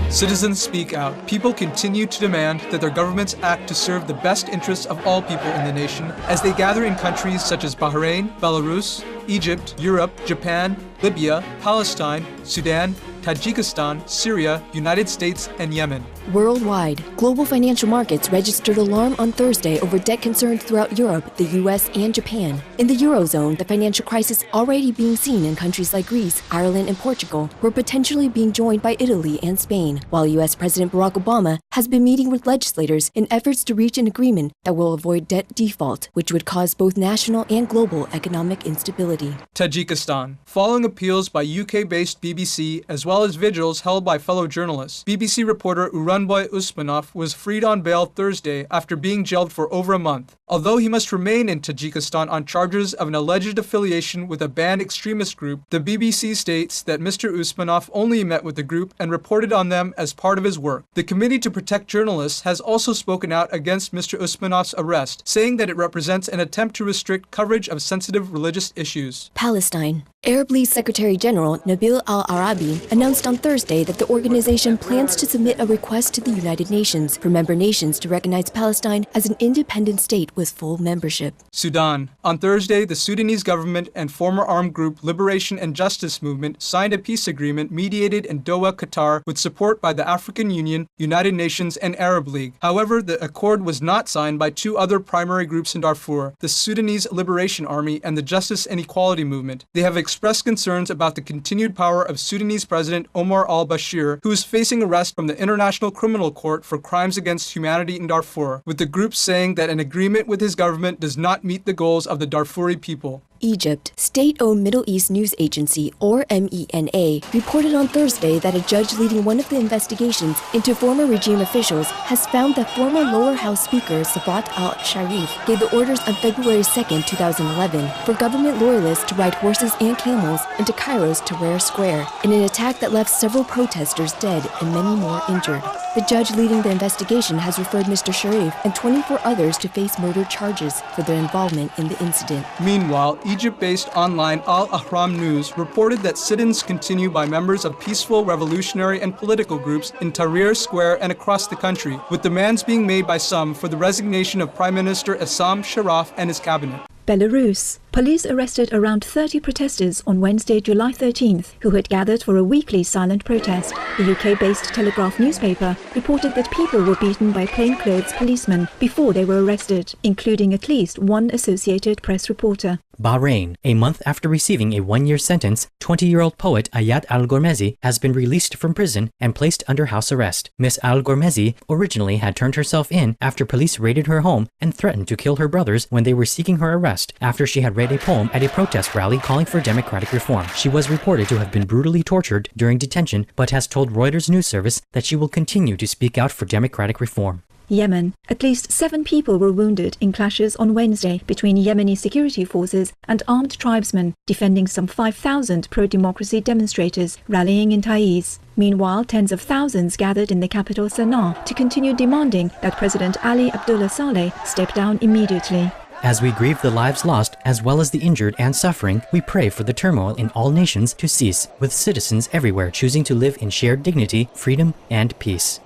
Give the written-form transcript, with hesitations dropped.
Citizens speak out. People continue to demand that their governments act to serve the best interests of all people in the nation as they gather in countries such as Bahrain, Belarus, Egypt, Europe, Japan, Libya, Palestine, Sudan, Tajikistan, Syria, United States, and Yemen. Worldwide, global financial markets registered alarm on Thursday over debt concerns throughout Europe, the US, and Japan. In the Eurozone, the financial crisis already being seen in countries like Greece, Ireland, and Portugal were potentially being joined by Italy and Spain, while US President Barack Obama has been meeting with legislators in efforts to reach an agreement that will avoid debt default, which would cause both national and global economic instability. Tajikistan. Following appeals by UK-based BBC as well as vigils held by fellow journalists, BBC reporter Urunboy Usmonov was freed on bail Thursday after being jailed for over a month. Although he must remain in Tajikistan on charges of an alleged affiliation with a banned extremist group, the BBC states that Mr. Usmonov only met with the group and reported on them as part of his work. The Committee to Protect Journalists has also spoken out against Mr. Usmonov's arrest, saying that it represents an attempt to restrict coverage of sensitive religious issues. Palestine. Arab League Secretary General Nabil al-Arabi announced on Thursday that the organization plans to submit a request to the United Nations for member nations to recognize Palestine as an independent state with full membership. Sudan. On Thursday, the Sudanese government and former armed group Liberation and Justice Movement signed a peace agreement mediated in Doha, Qatar, with support by the African Union, United Nations, and Arab League. However, the accord was not signed by two other primary groups in Darfur, the Sudanese Liberation Army and the Justice and Equality Movement. They have expressed concerns about the continued power of Sudanese President Omar al-Bashir, who is facing arrest from the International Criminal Court for crimes against humanity in Darfur, with the group saying that an agreement with his government does not meet the goals of the Darfuri people. Egypt. State-owned Middle East News Agency, or MENA, reported on Thursday that a judge leading one of the investigations into former regime officials has found that former lower house speaker Sabat al-Sharif gave the orders on February 2, 2011 for government loyalists to ride horses and camels into Cairo's Tahrir Square in an attack that left several protesters dead and many more injured. The judge leading the investigation has referred Mr. Sharif and 24 others to face murder charges for their involvement in the incident. Meanwhile, Egypt-based online Al-Ahram News reported that sit-ins continue by members of peaceful revolutionary and political groups in Tahrir Square and across the country, with demands being made by some for the resignation of Prime Minister Essam Sharaf and his cabinet. Belarus. Police arrested around 30 protesters on Wednesday, July 13th, who had gathered for a weekly silent protest. The UK-based Telegraph newspaper reported that people were beaten by plainclothes policemen before they were arrested, including at least one Associated Press reporter. Bahrain. A month after receiving a one-year sentence, 20-year-old poet Ayat al-Gormezi has been released from prison and placed under house arrest. Miss al-Gormezi originally had turned herself in after police raided her home and threatened to kill her brothers when they were seeking her arrest after she had read a poem at a protest rally calling for democratic reform. She was reported to have been brutally tortured during detention, but has told Reuters news service that she will continue to speak out for democratic reform. Yemen. At least 7 people were wounded in clashes on Wednesday between Yemeni security forces and armed tribesmen defending some 5,000 pro-democracy demonstrators rallying in Taiz. Meanwhile, tens of thousands gathered in the capital Sana'a to continue demanding that President Ali Abdullah Saleh step down immediately. As we grieve the lives lost, as well as the injured and suffering, we pray for the turmoil in all nations to cease, with citizens everywhere choosing to live in shared dignity, freedom, and peace.